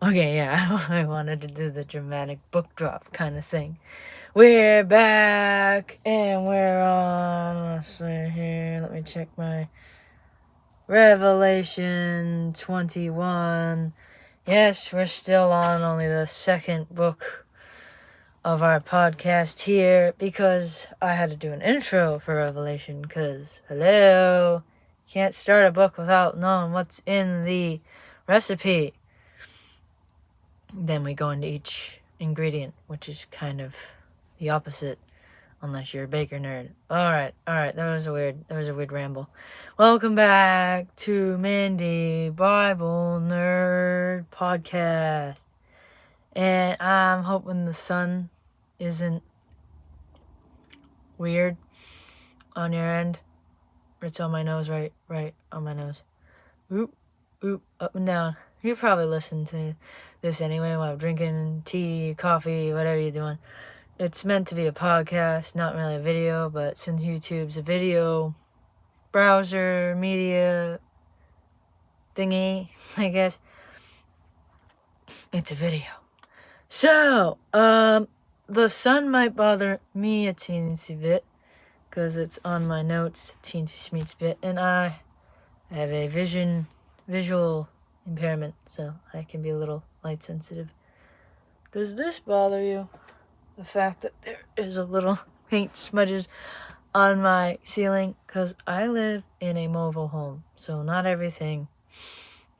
Okay, yeah, I wanted to do the dramatic book drop kind of thing. We're back, and we're on, let's see here, let me check my Revelation 21. Yes, we're still on only the second book of our podcast here, because I had to do an intro for Revelation, because, hello, can't start a book without knowing what's in the recipe. Then we go into each ingredient, which is kind of the opposite, unless you're a baker nerd. Alright, that was a weird ramble. Welcome back to Mandy Bible Nerd Podcast. And I'm hoping the sun isn't weird on your end. It's on my nose, right on my nose. Oop, up and down. You probably listen to this anyway while drinking tea, coffee, whatever you're doing. It's meant to be a podcast, not really a video, but since YouTube's a video browser media thingy, I guess, it's a video. So, the sun might bother me a teensy bit, because it's on my notes, teensy schmeetsy bit, and I have a visual impairment, so I can be a little light sensitive. Does this bother you? The fact that there is a little paint smudges on my ceiling? Because I live in a mobile home, so not everything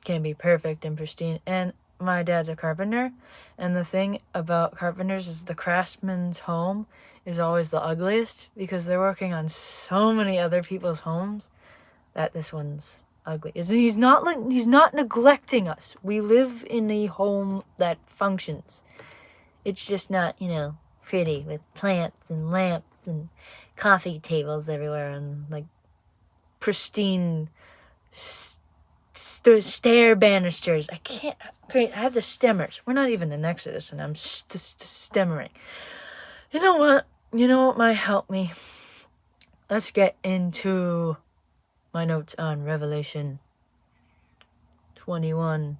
can be perfect and pristine. And my dad's a carpenter, and the thing about carpenters is the craftsman's home is always the ugliest, because they're working on so many other people's homes that this one's ugly. He's not neglecting us. We live in a home that functions. It's just not, pretty with plants and lamps and coffee tables everywhere and like pristine stair banisters. I have the stemmers. We're not even in Exodus and I'm stemmering. You know what might help me? Let's get into my notes on Revelation 21.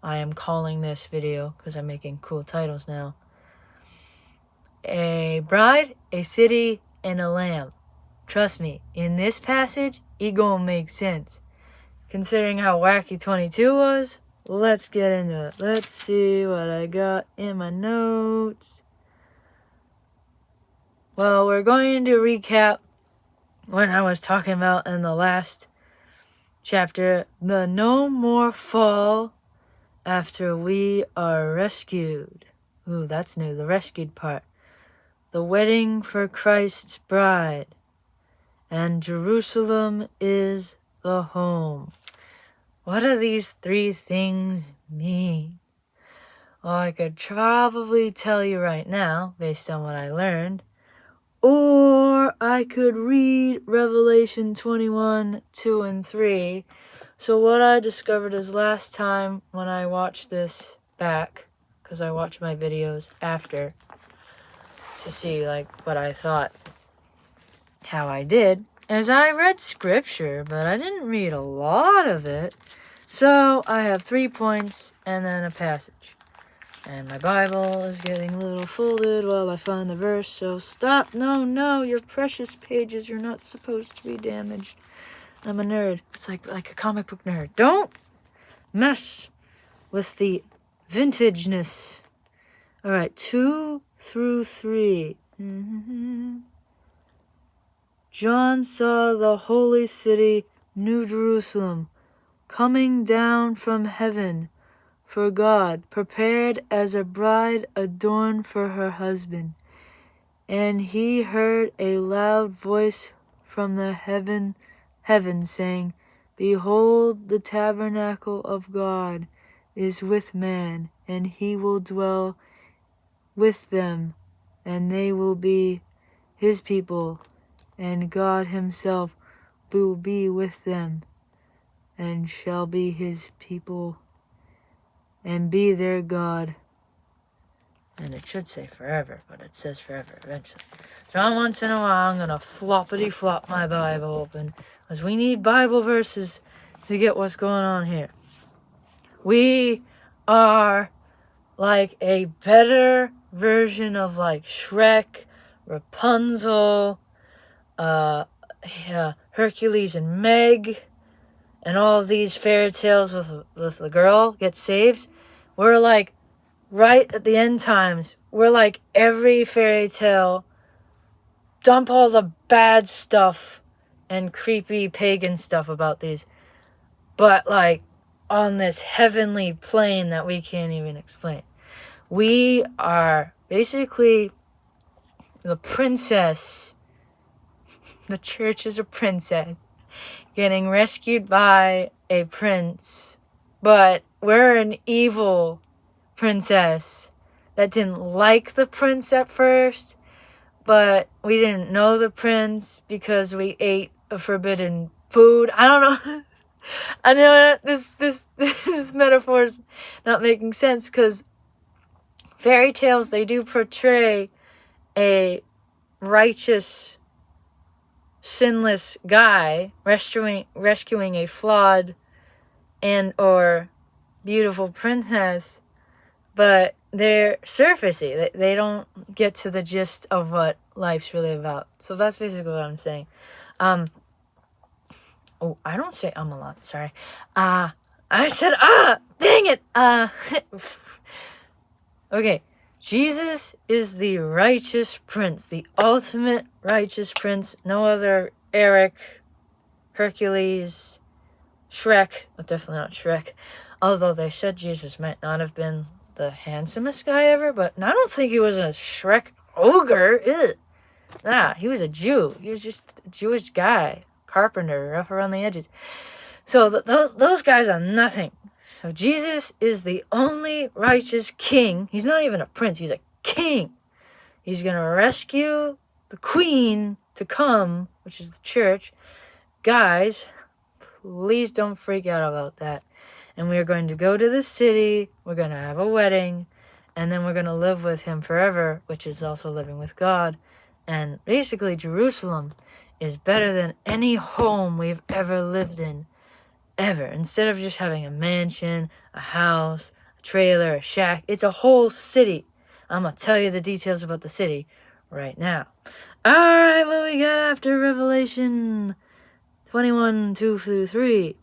I am calling this video, because I'm making cool titles now, A Bride, a City, and a Lamb. Trust me, in this passage, it gonna make sense. Considering how wacky 22 was, let's get into it. Let's see what I got in my notes. Well, we're going to recap what I was talking about in the last chapter, the no more fall after we are rescued. Ooh, that's new, the rescued part. The wedding for Christ's bride. And Jerusalem is the home. What do these three things mean? Well, I could probably tell you right now, based on what I learned. Or I could read Revelation 21, 2, and 3. So what I discovered is last time when I watched this back, because I watched my videos after to see what I thought, how I did, is I read scripture, but I didn't read a lot of it. So I have 3 points and then a passage. And my Bible is getting a little folded while I find the verse, so stop. No, your precious pages are not supposed to be damaged. I'm a nerd. It's like a comic book nerd. Don't mess with the vintageness. Alright, 2 through 3. John saw the holy city, New Jerusalem, coming down from heaven, for God, prepared as a bride adorned for her husband. And he heard a loud voice from the heaven saying, Behold, the tabernacle of God is with man, and he will dwell with them, and they will be his people, and God himself will be with them, and shall be his people, and be their God. And it should say forever, but it says forever eventually. So once in a while, I'm going to floppity flop my Bible open, because we need Bible verses to get what's going on here. We are like a better version of like Shrek, Rapunzel, Hercules and Meg, and all of these fairy tales with the girl gets saved. We're like right at the end times. We're like every fairy tale. Dump all the bad stuff and creepy pagan stuff about these, but like on this heavenly plane that we can't even explain. We are basically the princess. The church is a princess getting rescued by a prince, but we're an evil princess that didn't like the prince at first, but we didn't know the prince because we ate a forbidden food. I don't know. I know this metaphor is not making sense, because fairy tales, they do portray a righteous, sinless guy rescuing a flawed and or beautiful princess, but they're surfacey. They don't get to the gist of what life's really about. So that's basically what I'm saying. Oh, I don't say a lot. Sorry. I said dang it. Okay. Jesus is the righteous prince, the ultimate righteous prince. No other Eric, Hercules, Shrek, but definitely not Shrek. Although they said Jesus might not have been the handsomest guy ever, but I don't think he was a Shrek ogre. Ew. Nah, he was a Jew. He was just a Jewish guy, carpenter, rough around the edges. So those guys are nothing. So Jesus is the only righteous king. He's not even a prince. He's a king. He's going to rescue the queen to come, which is the church. Guys, please don't freak out about that. And we are going to go to the city. We're going to have a wedding. And then we're going to live with him forever, which is also living with God. And basically, Jerusalem is better than any home we've ever lived in. Ever. Instead of just having a mansion, a house, a trailer, a shack, it's a whole city. I'm going to tell you the details about the city right now. Alright, what we got after Revelation 21, 2 through 3?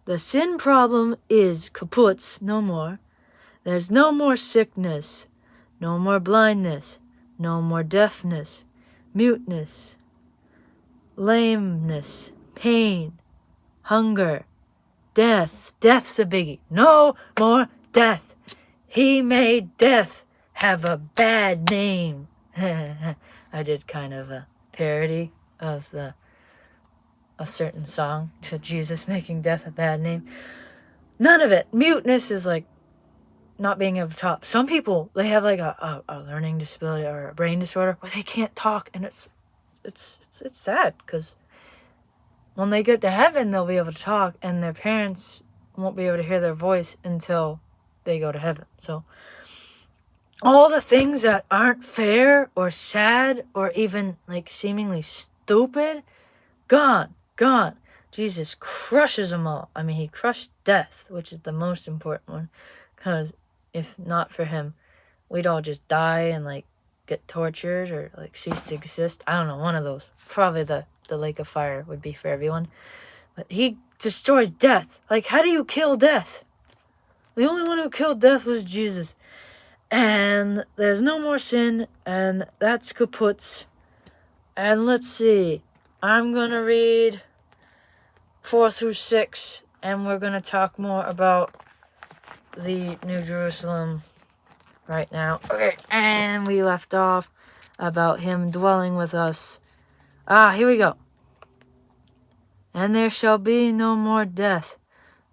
The sin problem is kaput, no more. There's no more sickness, no more blindness, no more deafness, muteness, lameness, pain, hunger, death. Death's a biggie. No more death. He made death have a bad name. I did kind of a parody of a certain song to Jesus making death a bad name. None of it. Muteness is like not being able to talk. Some people, they have like a learning disability or a brain disorder where they can't talk, and it's sad, because when they get to heaven, they'll be able to talk, and their parents won't be able to hear their voice until they go to heaven. So all the things that aren't fair or sad or even like seemingly stupid, gone. Jesus crushes them all. I mean, he crushed death, which is the most important one, because if not for him, we'd all just die and like get tortured or like cease to exist. I don't know, one of those. Probably the lake of fire would be for everyone. But he destroys death. Like, how do you kill death? The only one who killed death was Jesus. And there's no more sin, and that's kaput. And let's see. I'm going to read 4 through 6, and we're going to talk more about the New Jerusalem right now. Okay, and we left off about him dwelling with us. Here we go. And there shall be no more death,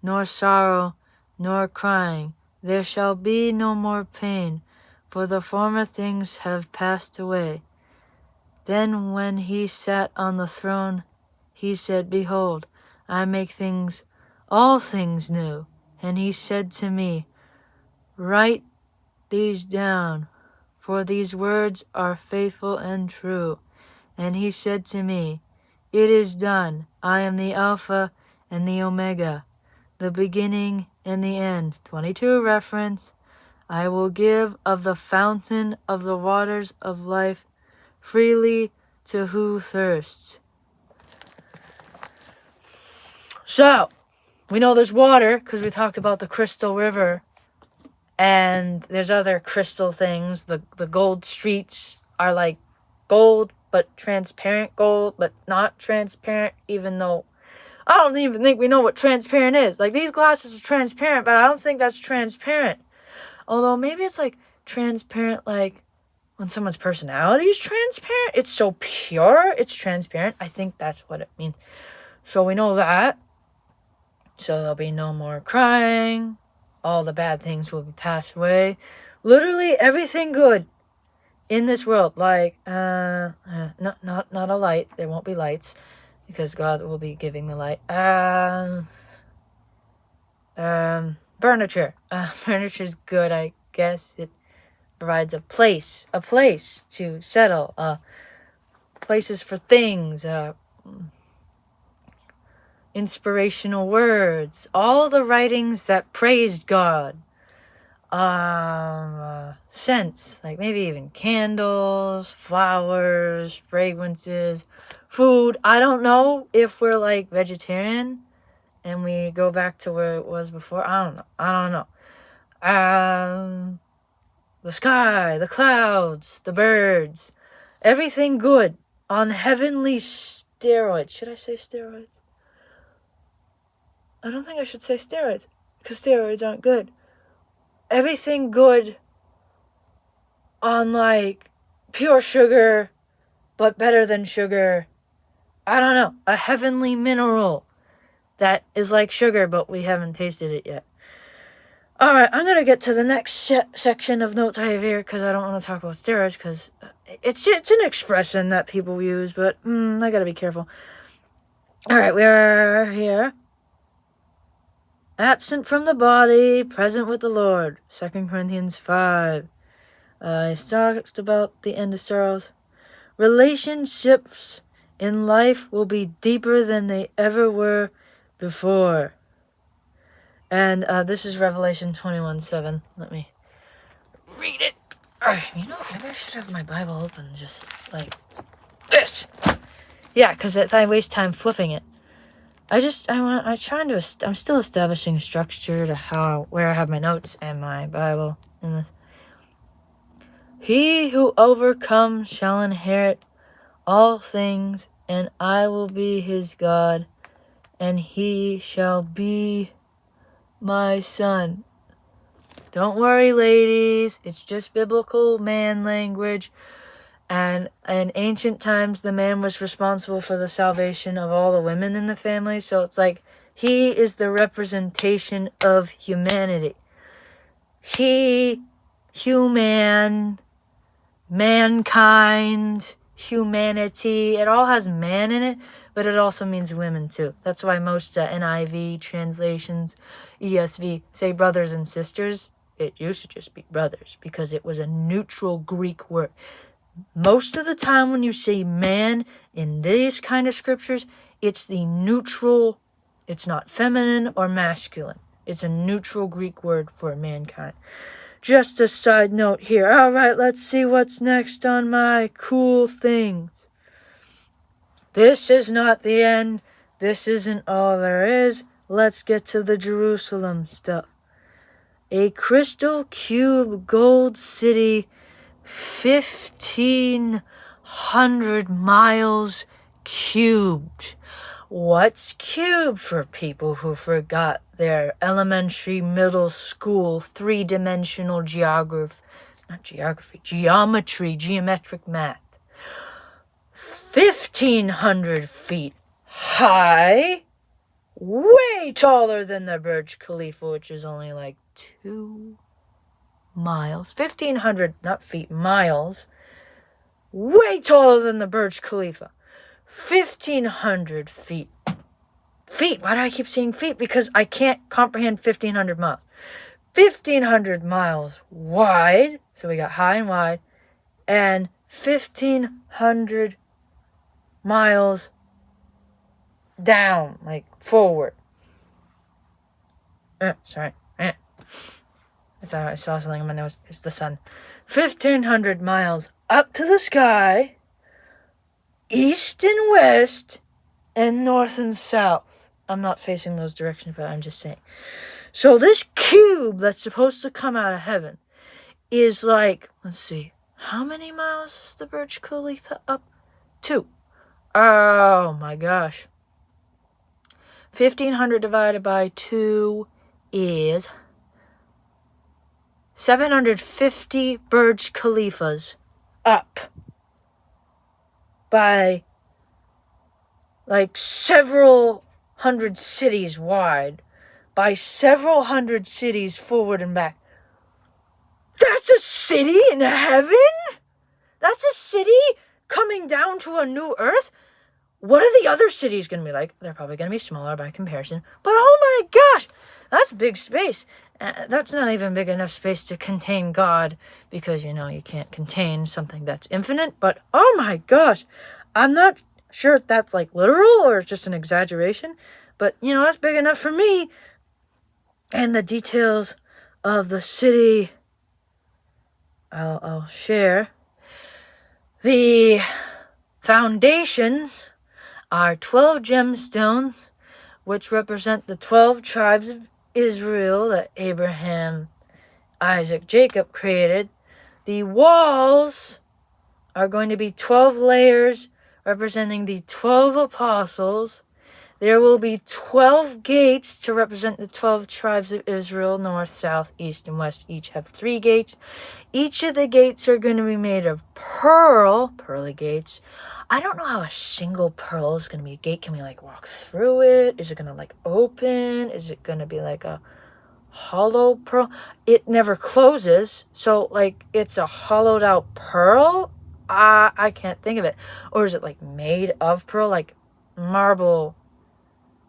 nor sorrow, nor crying. There shall be no more pain, for the former things have passed away. Then when he sat on the throne, he said, Behold, I make all things new. And he said to me, Write these down, for these words are faithful and true. And he said to me, It is done. I am the Alpha and the Omega, the beginning in the end. 22 reference. I will give of the fountain of the waters of life freely to who thirsts. So, we know there's water because we talked about the crystal river. And there's other crystal things. The gold streets are like gold, but transparent gold, but not transparent, even though I don't even think we know what transparent is. Like, these glasses are transparent, but I don't think that's transparent. Although maybe it's like transparent, like when someone's personality is transparent. It's so pure, it's transparent. I think that's what it means. So we know that. So there'll be no more crying. All the bad things will be passed away. Literally everything good in this world. Like, not a light. There won't be lights because God will be giving the light. Furniture. Furniture's good, I guess. It provides a place to settle. Places for things. Inspirational words, all the writings that praised God, scents, like maybe even candles, flowers, fragrances, food. I don't know if we're like vegetarian and we go back to where it was before. I don't know. The sky, the clouds, the birds, everything good on heavenly steroids. Should I say steroids? I don't think I should say steroids, because steroids aren't good. Everything good on, like, pure sugar, but better than sugar. I don't know. A heavenly mineral that is like sugar, but we haven't tasted it yet. Alright, I'm going to get to the next section of notes I have here, because I don't want to talk about steroids, because it's an expression that people use, but I got to be careful. Alright, we are here. Absent from the body, present with the Lord. 2 Corinthians 5. I talked about the end of sorrows. Relationships in life will be deeper than they ever were before. And this is Revelation 21:7. Let me read it. Maybe I should have my Bible open just like this. Yeah, because I waste time flipping it. I'm still establishing a structure to where I have my notes and my Bible in this. He who overcomes shall inherit all things, and I will be his God, and he shall be my son. Don't worry, ladies. It's just biblical man language. And in ancient times, the man was responsible for the salvation of all the women in the family. So it's like he is the representation of humanity. Mankind, humanity. It all has man in it, but it also means women too. That's why most NIV translations, ESV, say brothers and sisters. It used to just be brothers because it was a neutral Greek word. Most of the time when you say man in these kind of scriptures, it's the neutral, it's not feminine or masculine. It's a neutral Greek word for mankind. Just a side note here. All right, let's see what's next on my cool things. This is not the end. This isn't all there is. Let's get to the Jerusalem stuff. A crystal cube gold city 1,500 miles cubed. What's cubed for people who forgot their elementary, middle school, three-dimensional geometric math? 1,500 feet high, way taller than the Burj Khalifa, which is only like 2 miles. 1,500, not feet, miles. Way taller than the Burj Khalifa. 1,500 feet. Feet. Why do I keep saying feet? Because I can't comprehend 1,500 miles. 1,500 miles wide. So we got high and wide. And 1,500 miles down, like forward. Sorry. I thought I saw something on my nose. It's the sun. 1,500 miles up to the sky, east and west, and north and south. I'm not facing those directions, but I'm just saying. So this cube that's supposed to come out of heaven is like, let's see, how many miles is the Burj Khalifa up? 2. Oh my gosh. 1,500 divided by 2 is 750 Burj Khalifas up by like several hundred cities wide, by several hundred cities forward and back. That's a city in heaven? That's a city coming down to a new earth? What are the other cities going to be like? They're probably going to be smaller by comparison. But oh my gosh, that's big space. That's not even big enough space to contain God, because, you can't contain something that's infinite. But oh my gosh, I'm not sure if that's like literal or just an exaggeration. But, that's big enough for me. And the details of the city, I'll share. The foundations are 12 gemstones, which represent the 12 tribes of Israel that Abraham, Isaac, Jacob created. The walls are going to be 12 layers representing the 12 apostles. There will be 12 gates to represent the 12 tribes of Israel, north, south, east, and west. Each have 3 gates. Each of the gates are going to be made of pearly gates. I don't know how a single pearl is going to be a gate. Can we walk through it? Is it going to open? Is it going to be like a hollow pearl? It never closes. So it's a hollowed out pearl? I can't think of it. Or is it made of pearl? Like marble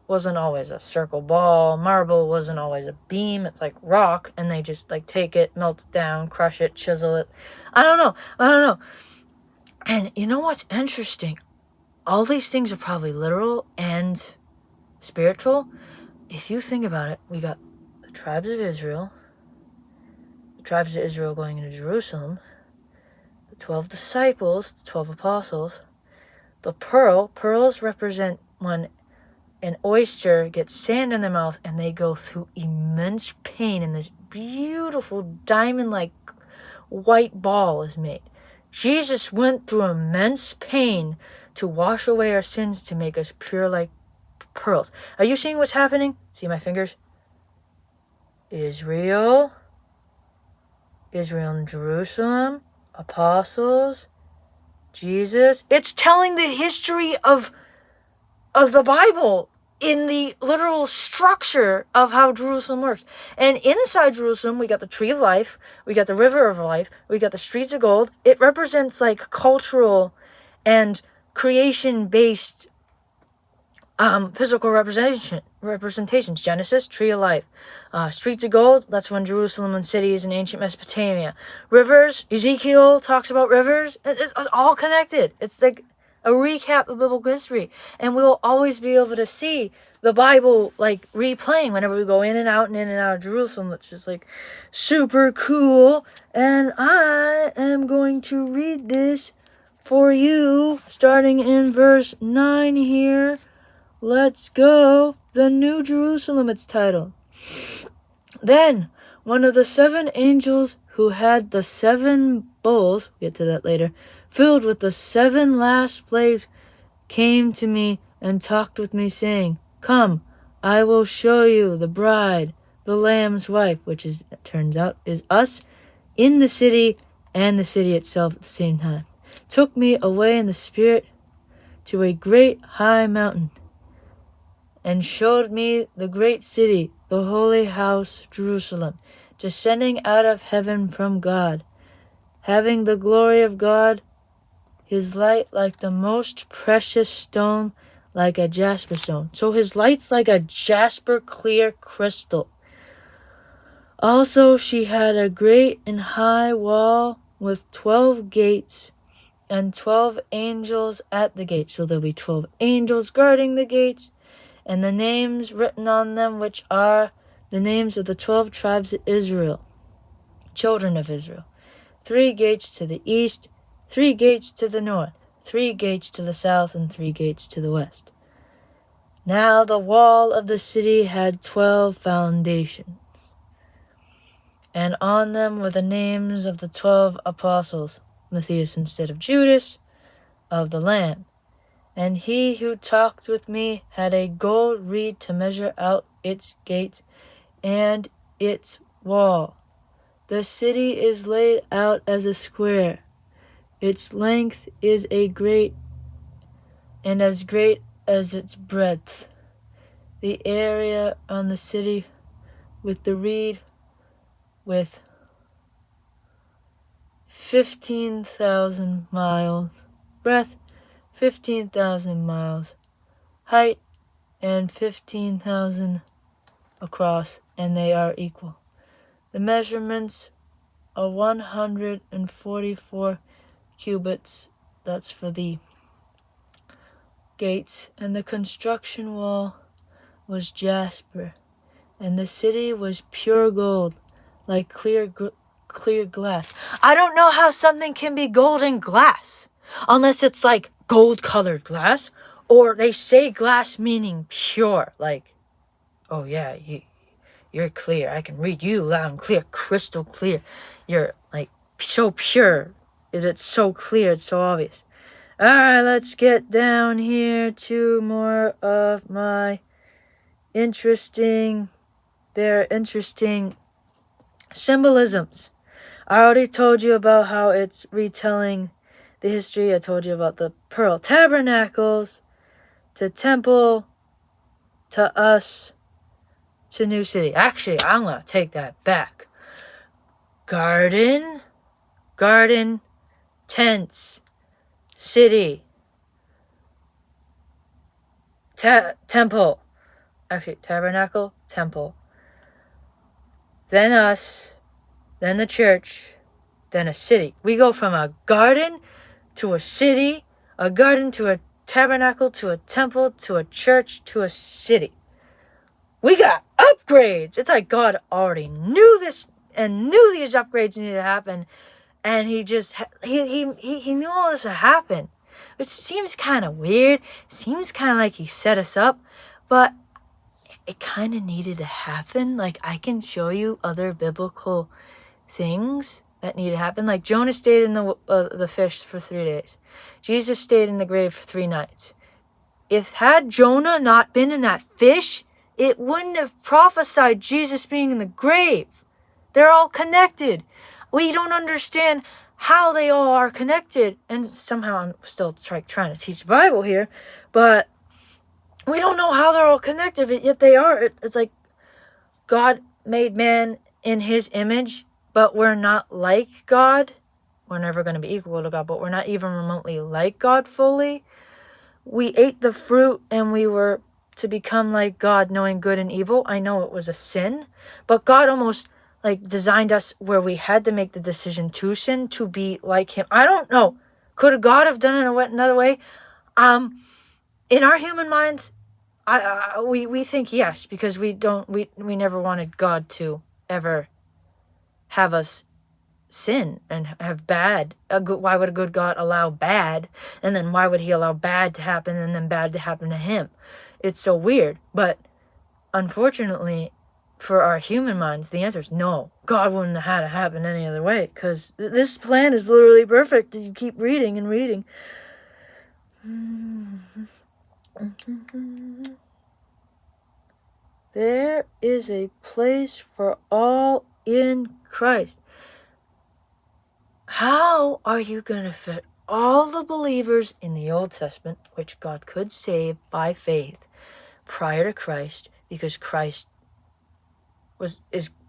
wasn't always a circle ball. Marble wasn't always a beam. It's like rock, and they just take it, melt it down, crush it, chisel it. I don't know. And you know what's interesting? All these things are probably literal and spiritual. If you think about it, we got the tribes of Israel going into Jerusalem, the 12 disciples, the 12 apostles, the pearls represent when an oyster gets sand in their mouth and they go through immense pain, and this beautiful diamond-like white ball is made. Jesus went through immense pain to wash away our sins, to make us pure like pearls. Are you seeing what's happening? See my fingers? Israel and Jerusalem, apostles, Jesus. It's telling the history of the Bible in the literal structure of how Jerusalem works. And inside Jerusalem, we got the tree of life, we got the river of life, we got the streets of gold. It represents cultural and creation-based physical representations. Genesis, tree of life. Streets of gold, that's when Jerusalem and cities in ancient Mesopotamia. Rivers, Ezekiel talks about rivers. It's all connected. It's a recap of biblical history. And we'll always be able to see the Bible replaying whenever we go in and out of Jerusalem, which is super cool. And I am going to read this for you, starting in verse 9 here. Let's go. The New Jerusalem, it's titled. Then one of the 7 angels who had the 7 bowls, we'll get to that later, filled with the 7 last plagues, came to me and talked with me, saying, "Come, I will show you the bride, the Lamb's wife," which turns out is us, in the city, and the city itself at the same time. Took me away in the spirit to a great high mountain, and showed me the great city, the holy house, Jerusalem, descending out of heaven from God, having the glory of God, his light like the most precious stone, like a jasper stone. So his light's like a jasper clear crystal. Also she had a great and high wall with 12 gates, and 12 angels at the gates. So there'll be 12 angels guarding the gates, and the names written on them, which are the names of the 12 tribes of Israel, children of Israel. 3 gates to the east, 3 gates to the north, 3 gates to the south, and 3 gates to the west. Now the wall of the city had 12 foundations, and on them were the names of the 12 apostles, Matthias instead of Judas, of the Lamb. And he who talked with me had a gold reed to measure out its gates and its wall. The city is laid out as a square. Its length is as great as its breadth. The area on the city with the reed with 15,000 miles breadth, 15,000 miles height, and 15,000 across, and they are equal. The measurements are 144 cubits. That's for the gates. And the construction wall was jasper, and the city was pure gold, like clear glass. I don't know how something can be golden glass, unless it's like gold-colored glass, or they say glass meaning pure, like, oh yeah, you're clear. I can read you loud and clear, crystal clear. You're like so pure. It's so clear. It's so obvious. All right, let's get down here to more of my interesting symbolisms. I already told you about how it's retelling the history. I told you about the pearl tabernacles, to temple, to us, to new city. Actually, I'm going to take that back. Garden, tents, city, temple. Actually, tabernacle, temple. Then us, then the church, then a city. We go from a garden to a city, a garden to a tabernacle, to a temple, to a church, to a city. We got upgrades. It's like God already knew this and knew these upgrades needed to happen, and he knew all this would happen. Which seems kind of weird. Seems kind of like he set us up, but it kind of needed to happen. Like, I can show you other biblical things that need to happen. Like, Jonah stayed in the fish for 3 days. Jesus stayed in the grave for 3 nights. Had Jonah not been in that fish, it wouldn't have prophesied Jesus being in the grave. They're all connected. We don't understand how they all are connected. And somehow I'm still trying to teach the Bible here, but we don't know how they're all connected, yet they are. It's like God made man in his image, but we're not like God. We're never going to be equal to God, but we're not even remotely like God fully. We ate the fruit and we were to become like God, knowing good and evil. I know it was a sin, but God almost designed us where we had to make the decision to sin, to be like him. I don't know. Could God have done it another way? In our human minds, we think yes, because we never wanted God to ever have us sin and have bad. Why would a good God allow bad? And then why would he allow bad to happen and then bad to happen to him? It's so weird. But unfortunately, for our human minds, the answer is no. God wouldn't have had it happen any other way, because this plan is literally perfect. You keep reading and reading. There is a place for all in Christ. How are you going to fit all the believers in the Old Testament, which God could save by faith prior to Christ, because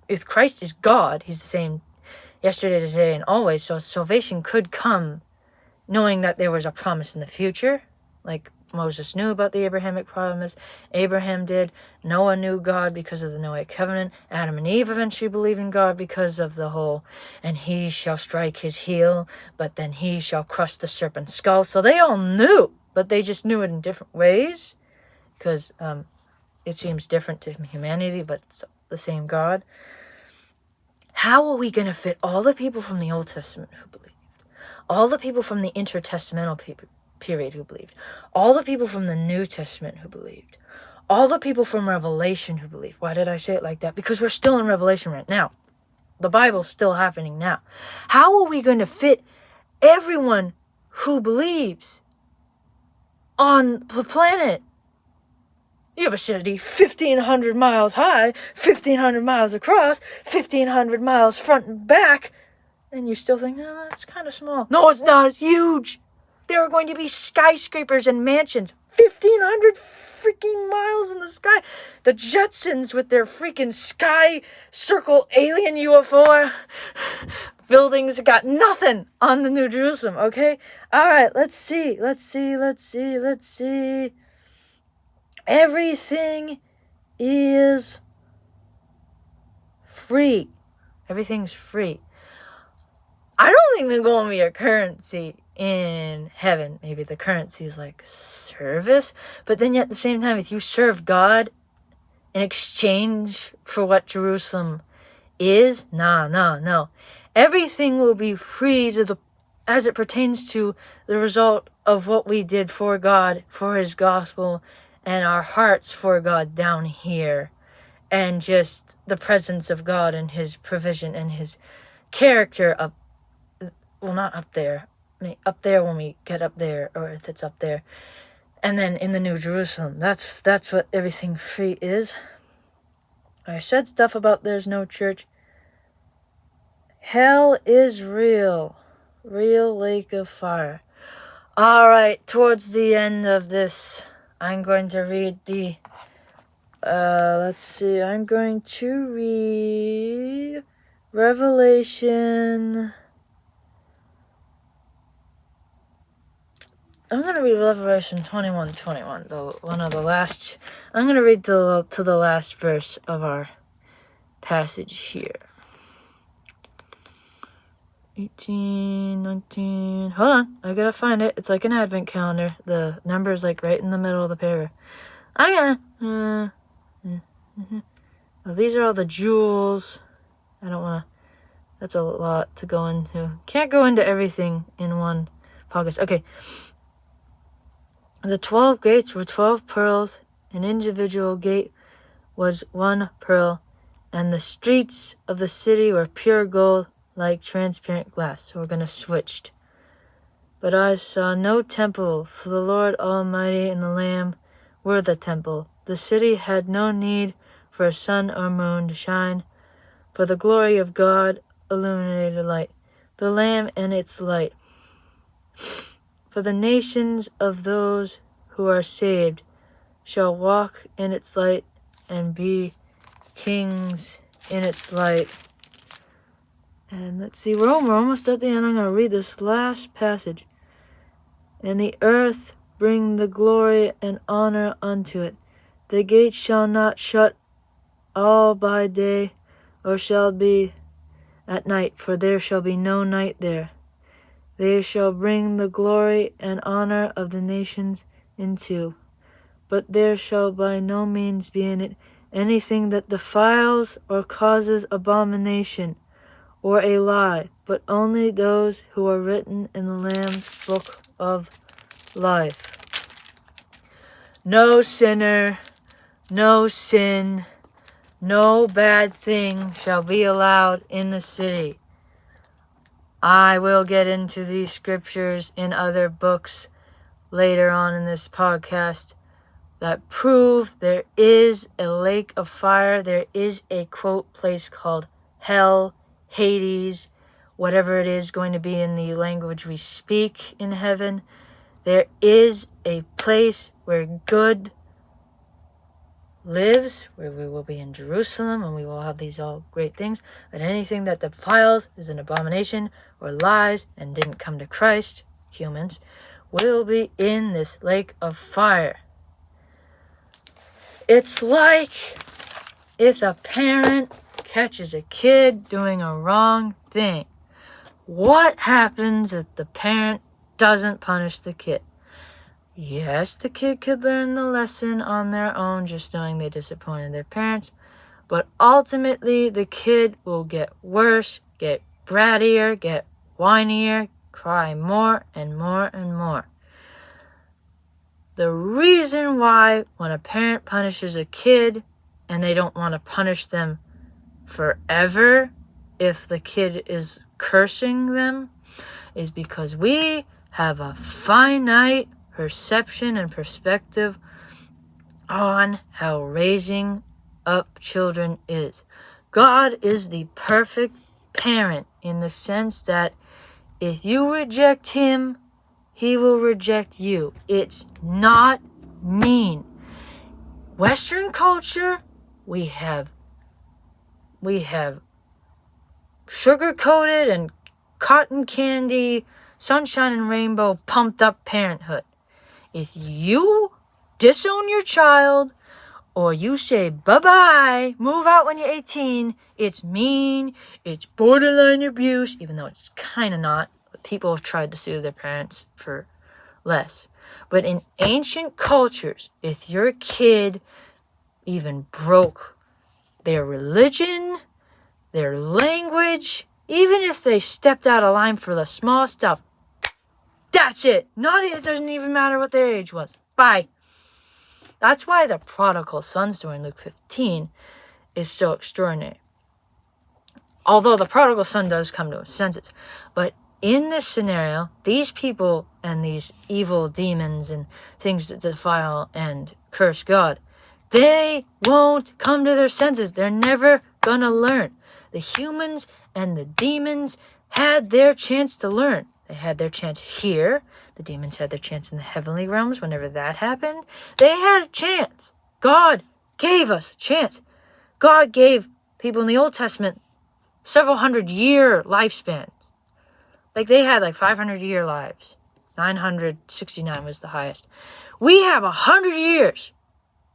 if Christ is God, he's the same yesterday, today, and always, so salvation could come knowing that there was a promise in the future, like Moses knew about the Abrahamic promise. Abraham did. Noah knew God because of the Noahic covenant. Adam and Eve eventually believed in God because of the whole, and he shall strike his heel, but then he shall crush the serpent's skull. So they all knew, but they just knew it in different ways. Because it seems different to humanity, but it's the same God. How are we going to fit all the people from the Old Testament who believed, all the people from the intertestamental period who believed, all the people from the New Testament who believed, all the people from Revelation who believed? Why did I say it like that? Because we're still in Revelation right now. The Bible's still happening now. How are we going to fit everyone who believes on the planet? You have a city 1,500 miles high, 1,500 miles across, 1,500 miles front and back, and you still think, oh, that's kind of small. No, it's not. It's huge. There are going to be skyscrapers and mansions 1,500 freaking miles in the sky. The Jetsons with their freaking sky circle alien UFO buildings got nothing on the New Jerusalem, okay? All right, let's see. Everything is free. Everything's free. I don't think there's going to be a currency in heaven. Maybe the currency is like service. But then yet at the same time, if you serve God in exchange for what Jerusalem is, no. Everything will be free as it pertains to the result of what we did for God, for His gospel, and our hearts for God down here, and just the presence of God and His provision and His character not up there, up there when we get up there, or if it's up there, and then in the New Jerusalem. That's what everything free is. I said stuff about there's no church. Hell is real lake of fire. All right, towards the end of this, I'm going to read I'm going to read Revelation. I'm going to read Revelation 21:21, one of the last. I'm going to read to the last verse of our passage here. 18, 19. Hold on, I gotta find it. It's like an advent calendar. The number is like right in the middle of the paragraph. These are all the jewels. I don't want to. That's a lot to go into. Can't go into everything in one podcast. Okay. The 12 gates were 12 pearls. An individual gate was 1 pearl, and the streets of the city were pure gold, like transparent glass. So we're going to switch. But I saw no temple, for the Lord Almighty and the Lamb were the temple. The city had no need for a sun or moon to shine, for the glory of God illuminated light, the Lamb and its light. For the nations of those who are saved shall walk in its light and be kings in its light. And let's see, we're almost at the end. I'm going to read this last passage. And the earth bring the glory and honor unto it. The gates shall not shut all by day, or shall be at night, for there shall be no night there. They shall bring the glory and honor of the nations into. But there shall by no means be in it anything that defiles or causes abomination, or a lie, but only those who are written in the Lamb's book of life. No sinner, no sin, no bad thing shall be allowed in the city. I will get into these scriptures in other books later on in this podcast that prove there is a lake of fire. There is a quote place called hell, Hades, whatever it is going to be in the language we speak in heaven. There is a place where good lives, where we will be in Jerusalem, and we will have these all great things. But anything that defiles, is an abomination, or lies, and didn't come to Christ, humans, will be in this lake of fire. It's like if a parent catches a kid doing a wrong thing. What happens if the parent doesn't punish the kid? Yes, the kid could learn the lesson on their own, just knowing they disappointed their parents. But ultimately, the kid will get worse, get brattier, get whinier, cry more and more and more. The reason why when a parent punishes a kid and they don't want to punish them forever if the kid is cursing them is because we have a finite perception and perspective on how raising up children is. God is the perfect parent in the sense that if you reject him, he will reject you. It's not mean. Western culture, we have sugar-coated and cotton candy, sunshine and rainbow, pumped up parenthood. If you disown your child or you say bye-bye, move out when you're 18, it's mean, it's borderline abuse, even though it's kind of not. People have tried to sue their parents for less. But in ancient cultures, if your kid even broke their religion, their language, even if they stepped out of line for the small stuff, that's it. It doesn't even matter what their age was. Bye. That's why the prodigal son story in Luke 15 is so extraordinary. Although the prodigal son does come to his senses. But in this scenario, these people and these evil demons and things that defile and curse God, they won't come to their senses. They're never gonna learn. The humans and the demons had their chance to learn. They had their chance here. The demons had their chance in the heavenly realms whenever that happened. They had a chance. God gave us a chance. God gave people in the Old Testament several 100-year lifespans. Like they had 500-year lives. 969 was the highest. We have 100 years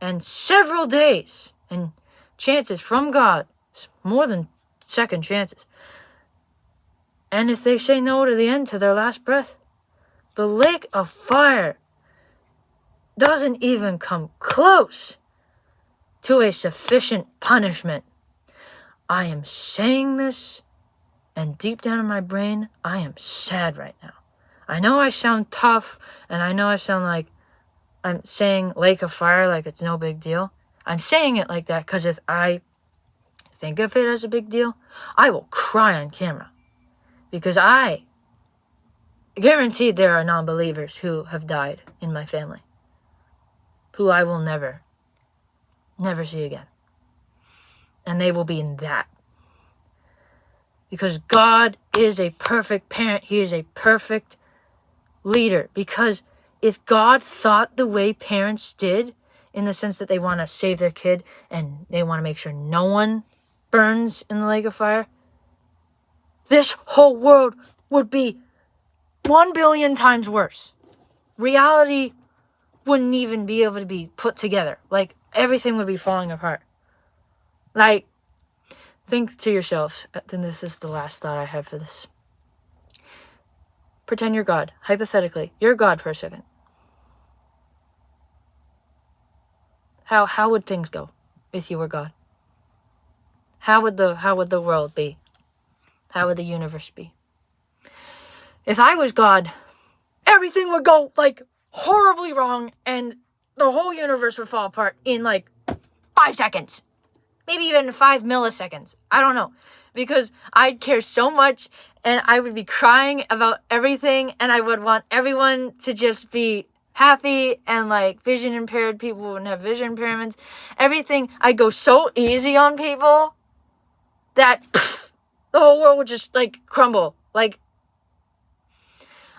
and several days and chances from God. It's more than second chances. And if they say no to the end, to their last breath, the lake of fire doesn't even come close to a sufficient punishment. I am saying this, and deep down in my brain, I am sad right now. I know I sound tough, and I know I sound like I'm saying lake of fire like it's no big deal. I'm saying it like that because if I think of it as a big deal, I will cry on camera. Because I guarantee there are non-believers who have died in my family, who I will never see again. And they will be in that. Because God is a perfect parent. He is a perfect leader. Because if God thought the way parents did, in the sense that they want to save their kid and they want to make sure no one burns in the lake of fire, this whole world would be 1 billion times worse. Reality wouldn't even be able to be put together. Everything would be falling apart. Think to yourself, and this is the last thought I have for this. Pretend you're God. Hypothetically, you're God for a second. How would things go if you were God? How would the world be? How would the universe be? If I was God, everything would go horribly wrong and the whole universe would fall apart in 5 seconds. Maybe even 5 milliseconds. I don't know. Because I'd care so much and I would be crying about everything and I would want everyone to just be happy and vision impaired people wouldn't have vision impairments. Everything. I'd go so easy on people that the whole world would just crumble. Like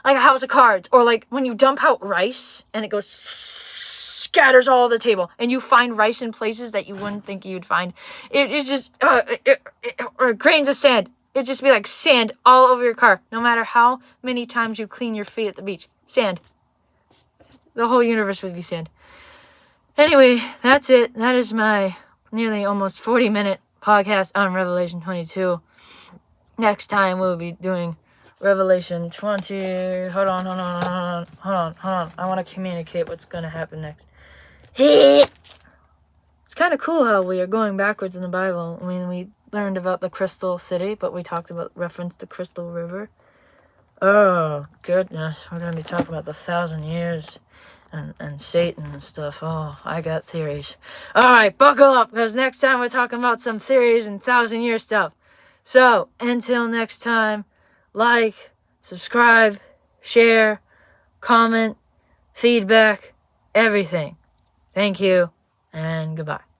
a house of cards. Or when you dump out rice and it goes scatters all over the table and you find rice in places that you wouldn't think you'd find. It's just or grains of sand. It'd just be like sand all over your car, no matter how many times you clean your feet at the beach. Sand. The whole universe would be sand. Anyway, that's it. That is my nearly almost 40-minute podcast on Revelation 22. Next time we'll be doing Revelation 20. Hold on. I want to communicate what's going to happen next. It's kind of cool how we are going backwards in the Bible. I mean, we learned about the crystal city, but we talked about reference the crystal river. Oh, goodness. We're going to be talking about the 1,000 years and Satan and stuff. Oh, I got theories. All right, buckle up, because next time we're talking about some theories and 1,000-year stuff. So, until next time, like, subscribe, share, comment, feedback, everything. Thank you, and goodbye.